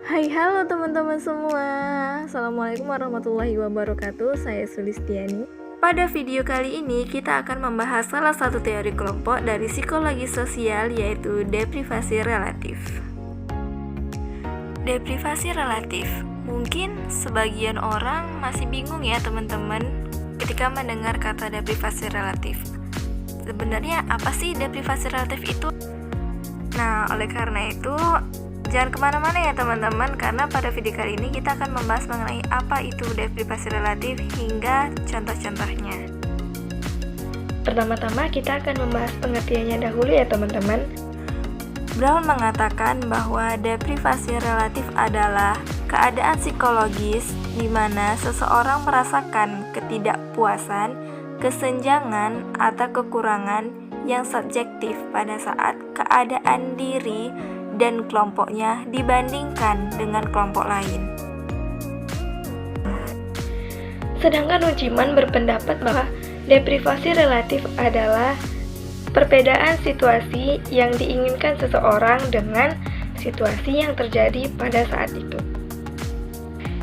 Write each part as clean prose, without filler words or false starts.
Hai, halo teman-teman semua. Assalamualaikum warahmatullahi wabarakatuh. Saya Sulistiani. Pada video kali ini kita akan membahas salah satu teori kelompok dari psikologi sosial, yaitu deprivasi relatif. Deprivasi relatif. Mungkin sebagian orang masih bingung ya teman-teman ketika mendengar kata deprivasi relatif. Sebenarnya apa sih deprivasi relatif itu? Nah, oleh karena itu jangan kemana-mana ya teman-teman, karena pada video kali ini kita akan membahas mengenai apa itu deprivasi relatif hingga contoh-contohnya. Pertama-tama kita akan membahas pengertiannya dahulu ya teman-teman. Brown mengatakan bahwa deprivasi relatif adalah keadaan psikologis di mana seseorang merasakan ketidakpuasan, kesenjangan, atau kekurangan yang subjektif pada saat keadaan diri dan kelompoknya dibandingkan dengan kelompok lain. Sedangkan Runciman berpendapat bahwa deprivasi relatif adalah perbedaan situasi yang diinginkan seseorang dengan situasi yang terjadi pada saat itu.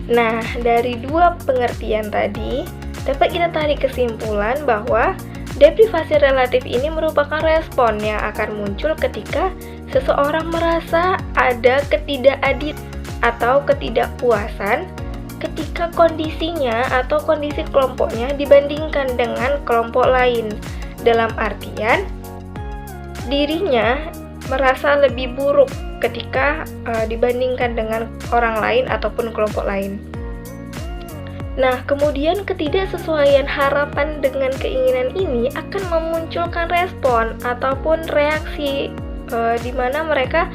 Nah, dari dua pengertian tadi, dapat kita tarik kesimpulan bahwa deprivasi relatif ini merupakan respon yang akan muncul ketika seseorang merasa ada ketidakadilan atau ketidakpuasan ketika kondisinya atau kondisi kelompoknya dibandingkan dengan kelompok lain. Dalam artian, dirinya merasa lebih buruk ketika dibandingkan dengan orang lain ataupun kelompok lain. Nah, kemudian ketidaksesuaian harapan dengan keinginan ini akan memunculkan respon ataupun reaksi di mana mereka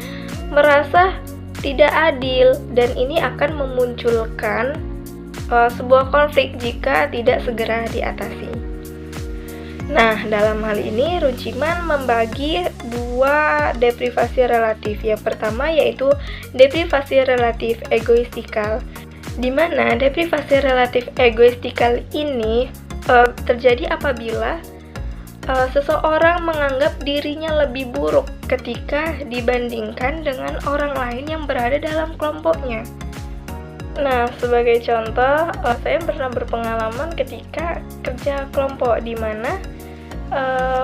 merasa tidak adil, dan ini akan memunculkan sebuah konflik jika tidak segera diatasi. Nah, dalam hal ini Runciman membagi dua deprivasi relatif. Yang pertama yaitu deprivasi relatif egoistikal, di mana deprivasi relatif egoistikal ini terjadi apabila seseorang menganggap dirinya lebih buruk ketika dibandingkan dengan orang lain yang berada dalam kelompoknya. Nah, sebagai contoh, saya pernah berpengalaman ketika kerja kelompok, di mana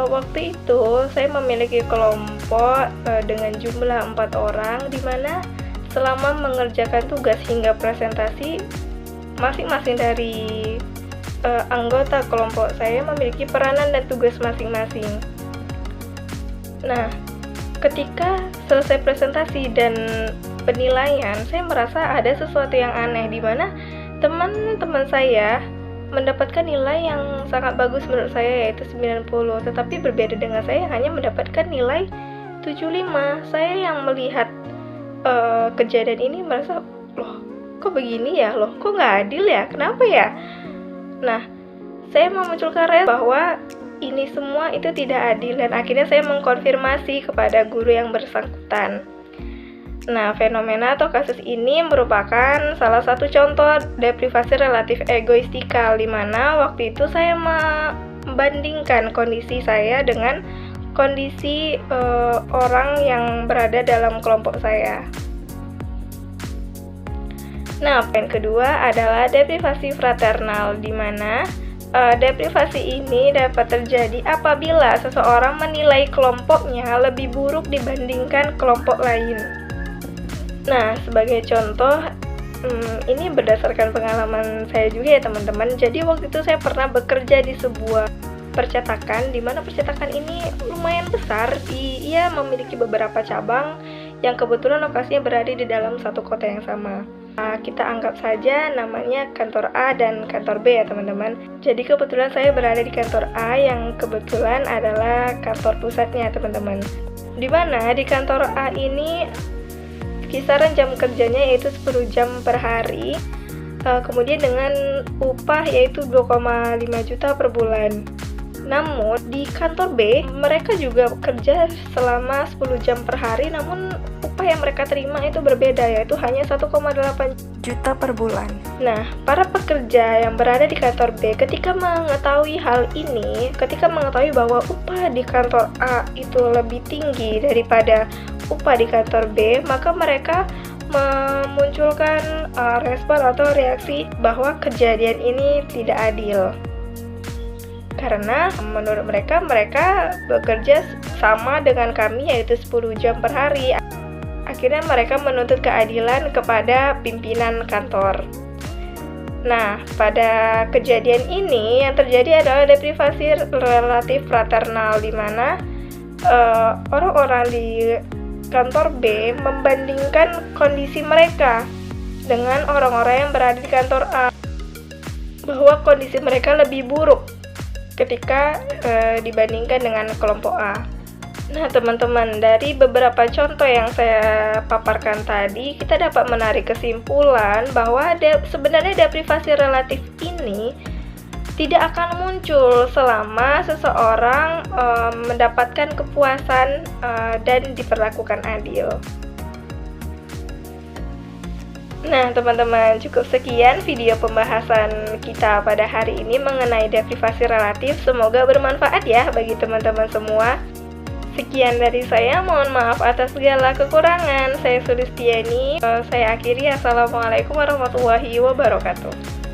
waktu itu saya memiliki kelompok dengan jumlah 4 orang, di mana selama mengerjakan tugas hingga presentasi, masing-masing dari anggota kelompok saya memiliki peranan dan tugas masing-masing. Nah, ketika selesai presentasi dan penilaian, saya merasa ada sesuatu yang aneh, di mana teman-teman saya mendapatkan nilai yang sangat bagus menurut saya, yaitu 90, tetapi berbeda dengan saya hanya mendapatkan nilai 75. Saya yang melihat kejadian ini merasa, loh kok begini ya, loh kok nggak adil ya, kenapa ya? Nah, saya memunculkan respon bahwa ini semua itu tidak adil, dan akhirnya saya mengkonfirmasi kepada guru yang bersangkutan. Nah, fenomena atau kasus ini merupakan salah satu contoh deprivasi relatif egoistikal, di mana waktu itu saya membandingkan kondisi saya dengan kondisi orang yang berada dalam kelompok saya. Nah, poin kedua adalah deprivasi fraternal, di mana deprivasi ini dapat terjadi apabila seseorang menilai kelompoknya lebih buruk dibandingkan kelompok lain. Nah, sebagai contoh, ini berdasarkan pengalaman saya juga ya teman-teman. Jadi waktu itu saya pernah bekerja di sebuah percetakan, di mana percetakan ini lumayan besar. Ia memiliki beberapa cabang yang kebetulan lokasinya berada di dalam satu kota yang sama. Nah, kita anggap saja namanya kantor A dan kantor B ya teman-teman. Jadi kebetulan saya berada di kantor A, yang kebetulan adalah kantor pusatnya teman-teman. Di mana di kantor A ini kisaran jam kerjanya yaitu 10 jam per hari, kemudian dengan upah yaitu 2,5 juta per bulan. Namun di kantor B mereka juga bekerja selama 10 jam per hari, namun upah yang mereka terima itu berbeda, yaitu hanya 1,8 juta per bulan. Nah, para pekerja yang berada di kantor B ketika mengetahui hal ini, ketika mengetahui bahwa upah di kantor A itu lebih tinggi daripada upah di kantor B, maka mereka memunculkan respon atau reaksi bahwa kejadian ini tidak adil. Karena menurut mereka bekerja sama dengan kami, yaitu 10 jam per hari. Akhirnya mereka menuntut keadilan kepada pimpinan kantor. Nah, pada kejadian ini yang terjadi adalah deprivasi relatif fraternal, di mana orang-orang di kantor B membandingkan kondisi mereka dengan orang-orang yang berada di kantor A, bahwa kondisi mereka lebih buruk ketika dibandingkan dengan kelompok A. Nah, teman-teman, dari beberapa contoh yang saya paparkan tadi, kita dapat menarik kesimpulan bahwa sebenarnya deprivasi relatif ini tidak akan muncul selama seseorang mendapatkan kepuasan dan diperlakukan adil. Nah, teman-teman, cukup sekian video pembahasan kita pada hari ini mengenai deprivasi relatif. Semoga bermanfaat ya bagi teman-teman semua. Sekian dari saya, mohon maaf atas segala kekurangan. Saya Sulistiani, saya akhiri. Assalamualaikum warahmatullahi wabarakatuh.